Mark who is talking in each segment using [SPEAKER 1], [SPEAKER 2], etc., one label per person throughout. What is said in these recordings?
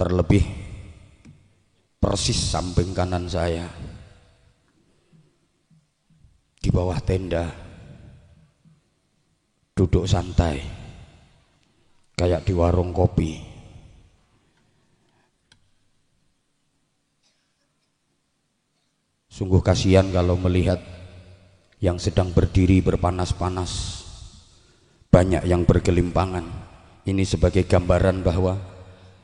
[SPEAKER 1] terlebih persis samping kanan saya di bawah tenda duduk santai kayak di warung kopi. Sungguh kasihan kalau melihat yang sedang berdiri berpanas-panas, banyak yang bergelimpangan. Ini sebagai gambaran bahwa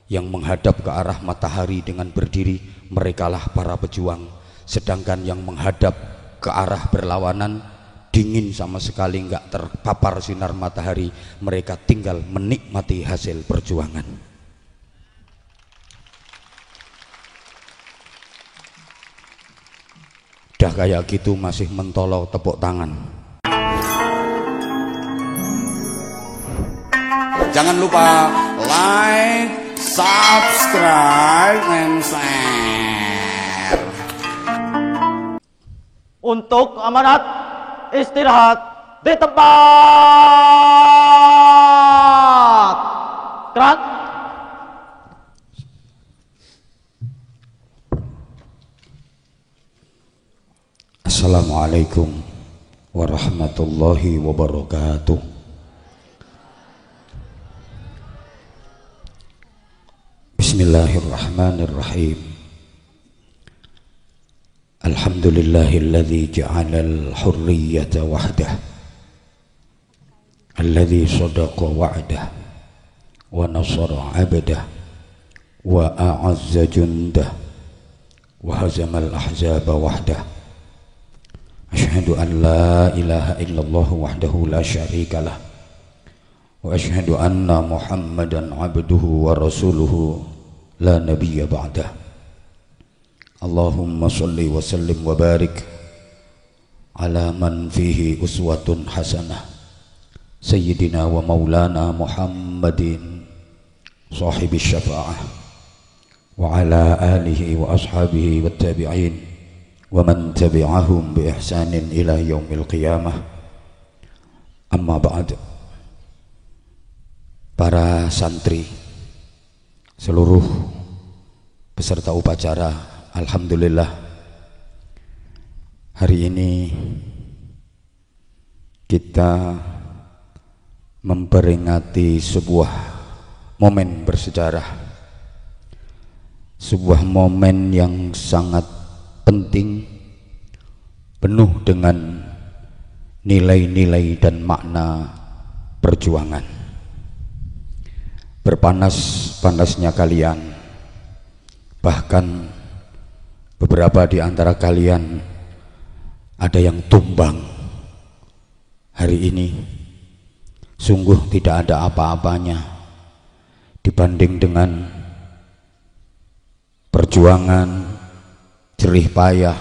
[SPEAKER 1] yang menghadap ke arah matahari dengan berdiri, merekalah para pejuang. Sedangkan yang menghadap ke arah berlawanan, dingin sama sekali, nggak terpapar sinar matahari, mereka tinggal menikmati hasil perjuangan. Udah kayak gitu masih mentolok tepuk tangan. Jangan lupa like, subscribe, and share.
[SPEAKER 2] Untuk amanat istirahat di tempat. Gerak.
[SPEAKER 1] Assalamualaikum warahmatullahi wabarakatuh. Bismillahirrahmanirrahim. Alhamdulillahilladzi ja'alal hurriyata wahdah, alladzi sadaqa wa'dah wa nasara 'abdah wa a'azza jundah wa hazamal ahzaba wahdah. Asyhadu an la ilaha illallah wahdahu la syarikalah wa asyhadu anna Muhammadan abduhu wa rasuluhu la nabiyya ba'dah. Allahumma salli wa sallim wa barik ala man fihi uswatun hasanah sayyidina wa maulana Muhammadin sahibi syafa'ah wa ala alihi wa ashabihi wa tabi'in wa man tabi'ahum bi ihsanin ila yaumil qiyamah. Amma ba'd. Para santri, seluruh peserta upacara, alhamdulillah hari ini kita memperingati sebuah momen bersejarah, sebuah momen yang sangat penting, penuh dengan nilai-nilai dan makna perjuangan. Berpanas-panasnya kalian, bahkan beberapa di antara kalian ada yang tumbang hari ini. Sungguh tidak ada apa-apanya dibanding dengan perjuangan, jerih payah,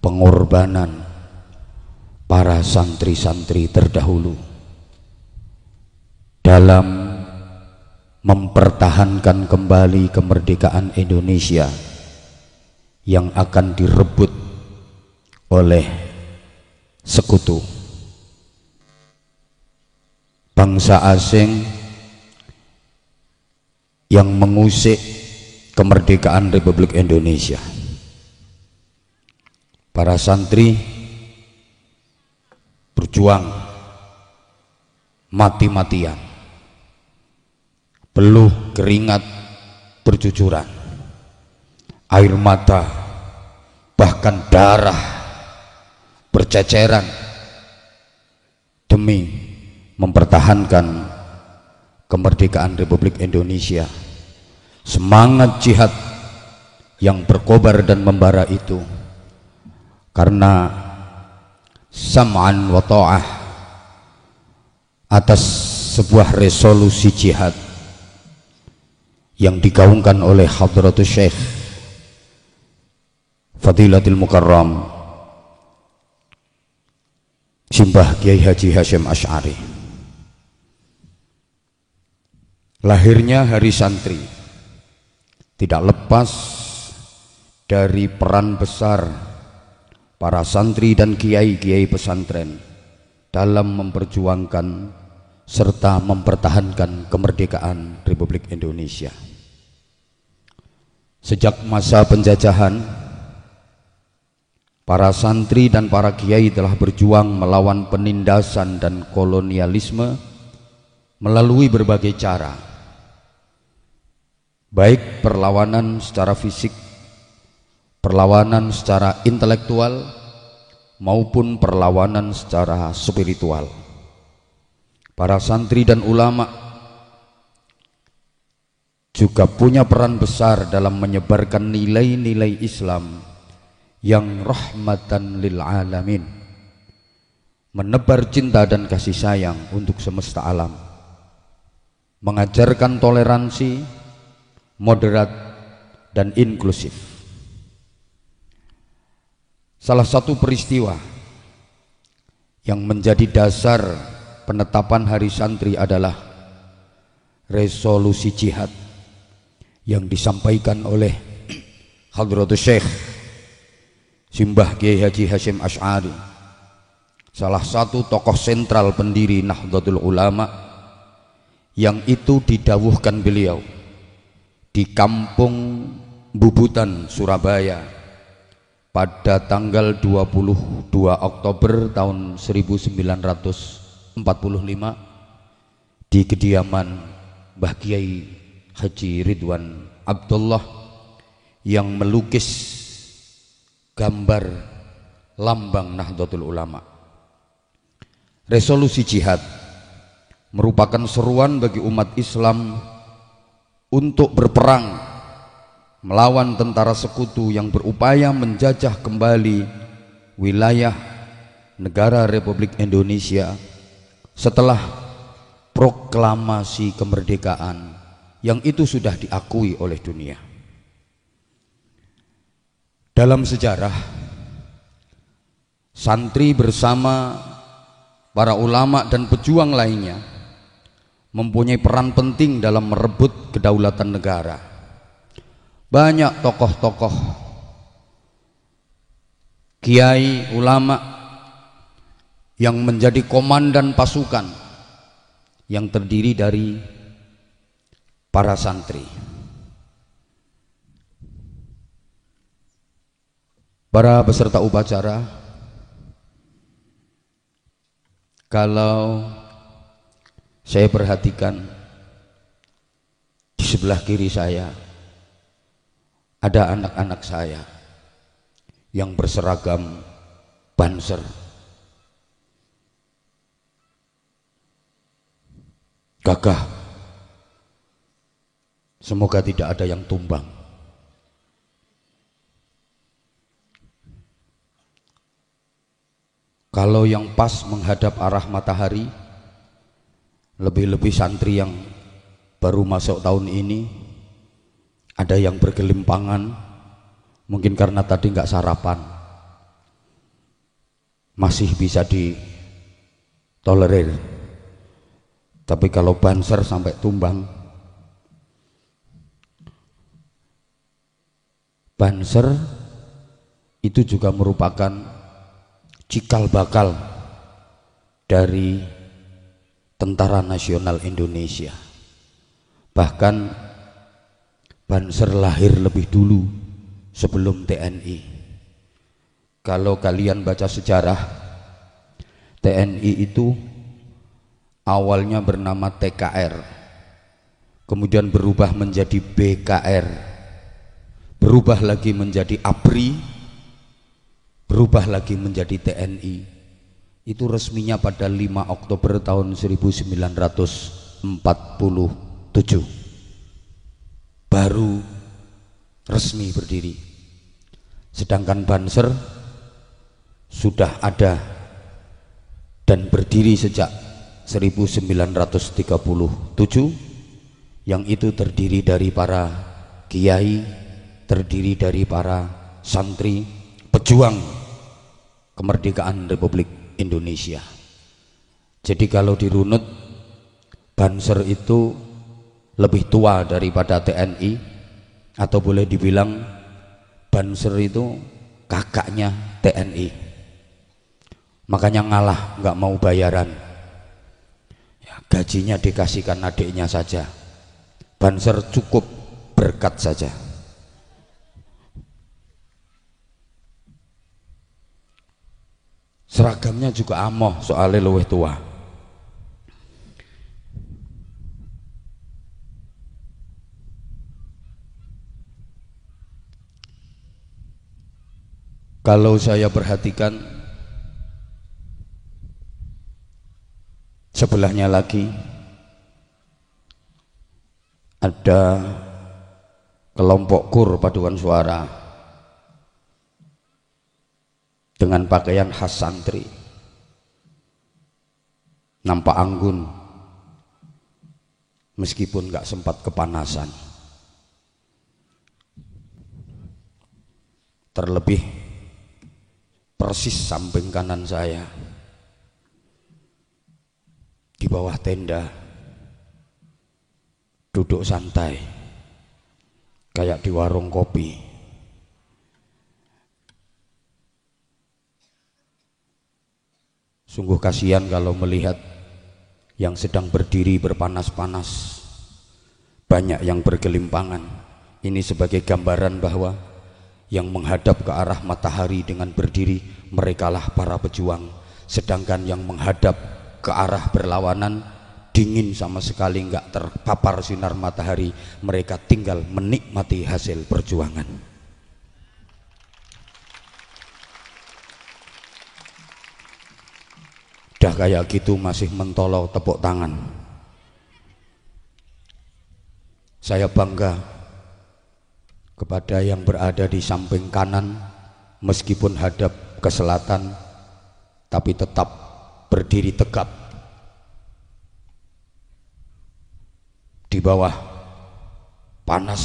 [SPEAKER 1] pengorbanan para santri-santri terdahulu dalam mempertahankan kembali kemerdekaan Indonesia yang akan direbut oleh sekutu bangsa asing yang mengusik kemerdekaan Republik Indonesia. Para santri berjuang mati-matian, peluh keringat bercucuran, air mata bahkan darah berceceran demi mempertahankan kemerdekaan Republik Indonesia. Semangat jihad yang berkobar dan membara itu karena sam'an wa ta'ah atas sebuah resolusi jihad yang digaungkan oleh Hadratus Syekh Fadilatul Mukarram Simbah Kiai Haji Hasyim Asy'ari. Lahirnya Hari Santri tidak lepas dari peran besar para santri dan kiai-kiai pesantren dalam memperjuangkan serta mempertahankan kemerdekaan Republik Indonesia. Sejak masa penjajahan, para santri dan para kiai telah berjuang melawan penindasan dan kolonialisme melalui berbagai cara, baik perlawanan secara fisik, perlawanan secara intelektual, maupun perlawanan secara spiritual. Para santri dan ulama juga punya peran besar dalam menyebarkan nilai-nilai Islam yang rahmatan lil alamin, menebar cinta dan kasih sayang untuk semesta alam, mengajarkan toleransi, moderat, dan inklusif. Salah satu peristiwa yang menjadi dasar penetapan Hari Santri adalah resolusi jihad yang disampaikan oleh Hadratus Syekh Simbah Kiai Haji Hasyim Asy'ari, salah satu tokoh sentral pendiri Nahdlatul Ulama, yang itu didawuhkan beliau di Kampung Bubutan, Surabaya pada tanggal 22 Oktober tahun 1945 di kediaman Mbah Kiai Haji Ridwan Abdullah yang melukis gambar lambang Nahdlatul Ulama. Resolusi jihad merupakan seruan bagi umat Islam untuk berperang melawan tentara sekutu yang berupaya menjajah kembali wilayah negara Republik Indonesia setelah proklamasi kemerdekaan yang itu sudah diakui oleh dunia. Dalam sejarah, santri bersama para ulama dan pejuang lainnya mempunyai peran penting dalam merebut kedaulatan negara. Banyak tokoh-tokoh, kiai, ulama yang menjadi komandan pasukan yang terdiri dari para santri. Para peserta upacara, kalau saya perhatikan di sebelah kiri saya ada anak-anak saya yang berseragam Banser. Gagah. Semoga tidak ada yang tumbang. Kalau yang pas menghadap arah matahari, lebih-lebih santri yang baru masuk tahun ini, ada yang bergelimpangan, mungkin karena tadi nggak sarapan, masih bisa ditolerir. Tapi kalau Banser sampai tumbang, Banser itu juga merupakan cikal bakal dari Tentara Nasional Indonesia. Bahkan Banser lahir lebih dulu sebelum TNI. Kalau kalian baca sejarah, TNI itu awalnya bernama TKR, kemudian berubah menjadi BKR, berubah lagi menjadi ABRI, berubah lagi menjadi TNI. Itu resminya pada 5 Oktober tahun 1947 baru resmi berdiri. Sedangkan Banser sudah ada dan berdiri sejak 1937, yang itu terdiri dari para kiai, terdiri dari para santri, pejuang kemerdekaan Republik Indonesia. Jadi kalau dirunut, Banser itu lebih tua daripada TNI, atau boleh dibilang Banser itu kakaknya TNI. Makanya ngalah, nggak mau bayaran, ya, gajinya dikasihkan adiknya saja. Banser cukup berkat saja. Seragamnya juga amoh soalnya luwih tua. Kalau saya perhatikan sebelahnya lagi ada kelompok kur paduan suara dengan pakaian khas santri, nampak anggun meskipun gak sempat kepanasan. Terlebih persis samping kanan saya, di bawah tenda, duduk santai kayak di warung kopi. Sungguh kasihan kalau melihat yang sedang berdiri berpanas-panas, banyak yang bergelimpangan. Ini sebagai gambaran bahwa yang menghadap ke arah matahari dengan berdiri, merekalah para pejuang. Sedangkan yang menghadap ke arah berlawanan, dingin sama sekali, nggak terpapar sinar matahari, mereka tinggal menikmati hasil perjuangan. Udah kayak gitu masih mentolo tepuk tangan. Saya bangga kepada yang berada di samping kanan, meskipun hadap ke selatan tapi tetap berdiri tegap di bawah panas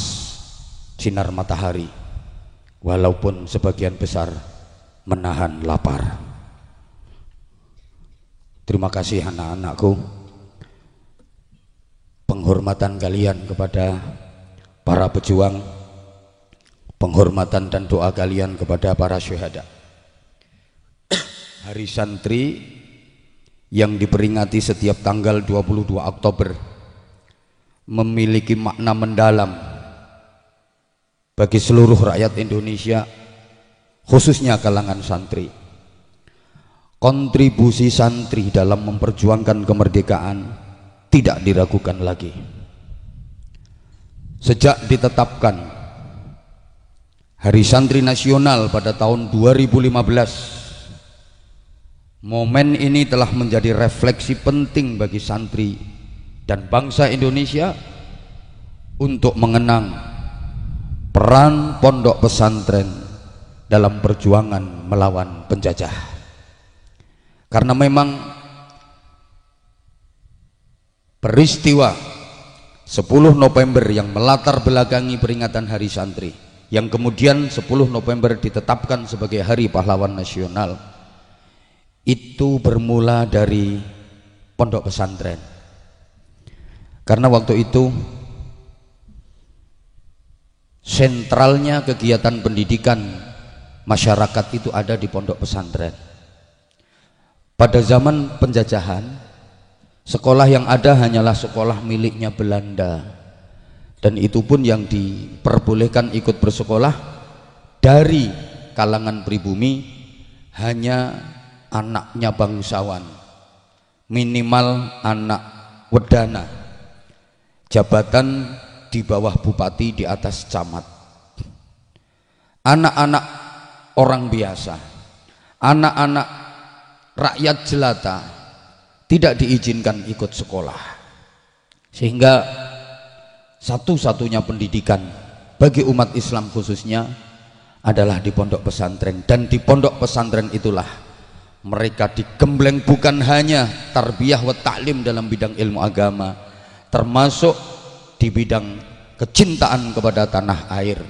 [SPEAKER 1] sinar matahari, walaupun sebagian besar menahan lapar. Terima kasih anak-anakku, penghormatan kalian kepada para pejuang, penghormatan dan doa kalian kepada para syuhada. Hari Santri yang diperingati setiap tanggal 22 Oktober memiliki makna mendalam bagi seluruh rakyat Indonesia, khususnya kalangan santri. Kontribusi santri dalam memperjuangkan kemerdekaan tidak diragukan lagi. Sejak ditetapkan Hari Santri Nasional pada tahun 2015, momen ini telah menjadi refleksi penting bagi santri dan bangsa Indonesia untuk mengenang peran pondok pesantren dalam perjuangan melawan penjajah. Karena memang peristiwa 10 November yang melatar belakangi peringatan Hari Santri, yang kemudian 10 November ditetapkan sebagai Hari Pahlawan Nasional, itu bermula dari pondok pesantren. Karena waktu itu sentralnya kegiatan pendidikan masyarakat itu ada di pondok pesantren. Pada zaman penjajahan, sekolah yang ada hanyalah sekolah miliknya Belanda, dan itu pun yang diperbolehkan ikut bersekolah dari kalangan pribumi hanya anaknya bangsawan, minimal anak wedana, jabatan di bawah bupati, di atas camat. Anak-anak orang biasa, anak-anak rakyat jelata tidak diizinkan ikut sekolah, sehingga satu-satunya pendidikan bagi umat Islam khususnya adalah di pondok pesantren. Dan di pondok pesantren itulah mereka digembleng bukan hanya tarbiyah wa ta'lim dalam bidang ilmu agama, termasuk di bidang kecintaan kepada tanah air.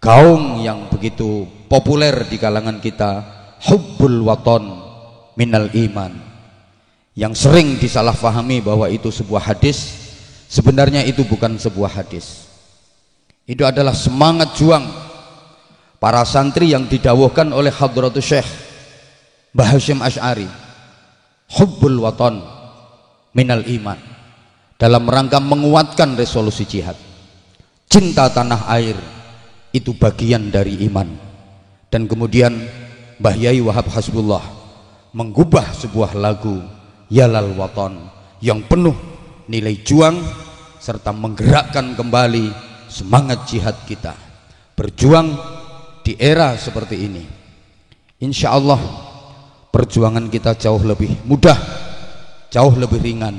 [SPEAKER 1] Gaung yang begitu populer di kalangan kita, hubbul waton minal iman, yang sering disalahfahami bahwa itu sebuah hadis. Sebenarnya itu bukan sebuah hadis, itu adalah semangat juang para santri yang didawuhkan oleh Hadratus Syekh Mbah Hasyim Asy'ari, hubbul waton minal iman, dalam rangka menguatkan resolusi jihad. Cinta tanah air itu bagian dari iman. Dan kemudian Mbah Yai Wahab Hasbullah menggubah sebuah lagu Yalal Waton yang penuh nilai juang serta menggerakkan kembali semangat jihad kita berjuang di era seperti ini. Insya Allah perjuangan kita jauh lebih mudah, jauh lebih ringan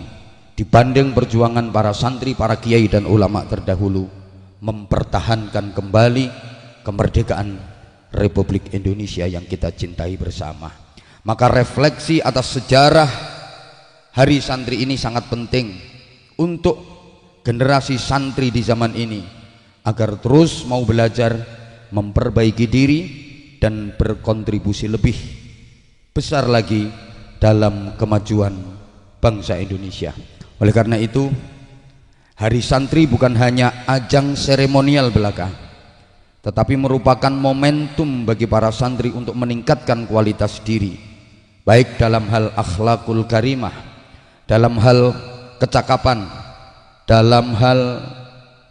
[SPEAKER 1] dibanding perjuangan para santri, para kiai dan ulama terdahulu mempertahankan kembali kemerdekaan Republik Indonesia yang kita cintai bersama. Maka refleksi atas sejarah Hari Santri ini sangat penting untuk generasi santri di zaman ini agar terus mau belajar, memperbaiki diri dan berkontribusi lebih besar lagi dalam kemajuan bangsa Indonesia. Oleh karena itu, Hari Santri bukan hanya ajang seremonial belaka, tetapi merupakan momentum bagi para santri untuk meningkatkan kualitas diri, baik dalam hal akhlakul karimah, dalam hal kecakapan, dalam hal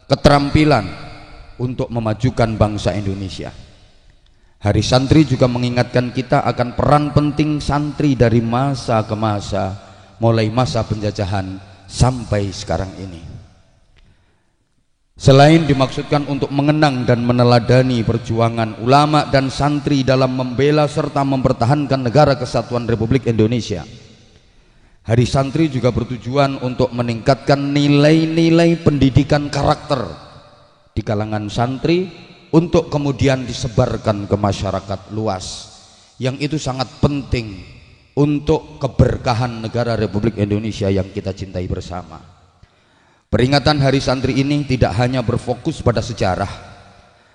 [SPEAKER 1] keterampilan untuk memajukan bangsa Indonesia. Hari Santri juga mengingatkan kita akan peran penting santri dari masa ke masa, mulai masa penjajahan sampai sekarang ini. Selain dimaksudkan untuk mengenang dan meneladani perjuangan ulama dan santri dalam membela serta mempertahankan negara kesatuan Republik Indonesia, Hari Santri juga bertujuan untuk meningkatkan nilai-nilai pendidikan karakter di kalangan santri untuk kemudian disebarkan ke masyarakat luas, yang itu sangat penting untuk keberkahan negara Republik Indonesia yang kita cintai bersama. Peringatan Hari Santri ini tidak hanya berfokus pada sejarah,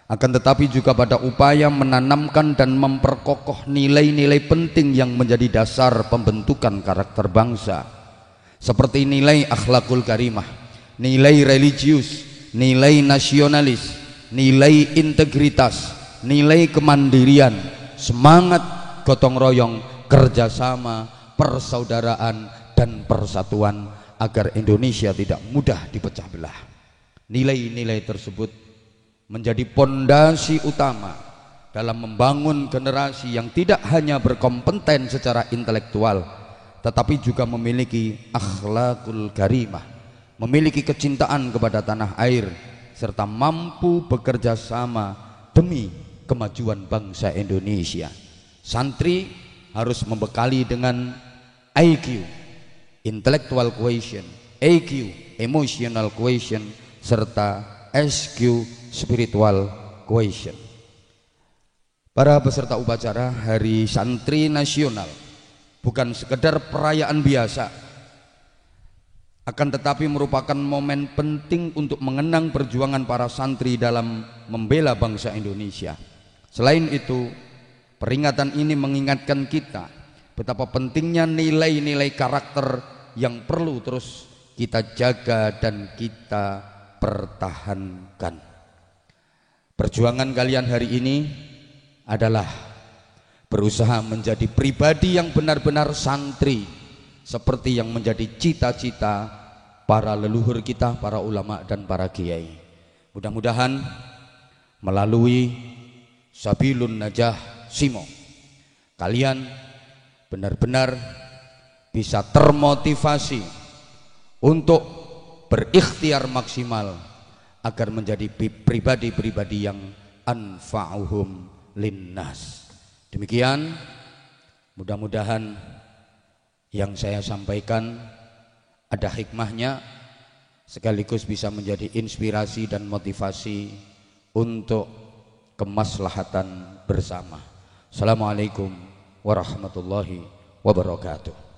[SPEAKER 1] akan tetapi juga pada upaya menanamkan dan memperkokoh nilai-nilai penting yang menjadi dasar pembentukan karakter bangsa, seperti nilai akhlakul karimah, nilai religius, nilai nasionalis, nilai integritas, nilai kemandirian, semangat gotong royong, kerjasama, persaudaraan dan persatuan agar Indonesia tidak mudah dipecah belah. Nilai-nilai tersebut menjadi pondasi utama dalam membangun generasi yang tidak hanya berkompeten secara intelektual, tetapi juga memiliki akhlakul karimah, memiliki kecintaan kepada tanah air, serta mampu bekerja sama demi kemajuan bangsa Indonesia. Santri harus membekali dengan IQ, intellectual quotient, EQ, emotional quotient, serta SQ, spiritual quotient. Para peserta upacara Hari Santri Nasional bukan sekedar perayaan biasa, akan tetapi merupakan momen penting untuk mengenang perjuangan para santri dalam membela bangsa Indonesia. Selain itu, peringatan ini mengingatkan kita betapa pentingnya nilai-nilai karakter yang perlu terus kita jaga dan kita pertahankan. Perjuangan kalian hari ini adalah berusaha menjadi pribadi yang benar-benar santri, seperti yang menjadi cita-cita para leluhur kita, para ulama dan para kiai. Mudah-mudahan melalui Sabilun Najah Simo, kalian benar-benar bisa termotivasi untuk berikhtiar maksimal agar menjadi pribadi-pribadi yang anfa'uhum linnas. Demikian, mudah-mudahan yang saya sampaikan ada hikmahnya, sekaligus bisa menjadi inspirasi dan motivasi untuk kemaslahatan bersama. Assalamualaikum warahmatullahi wabarakatuh.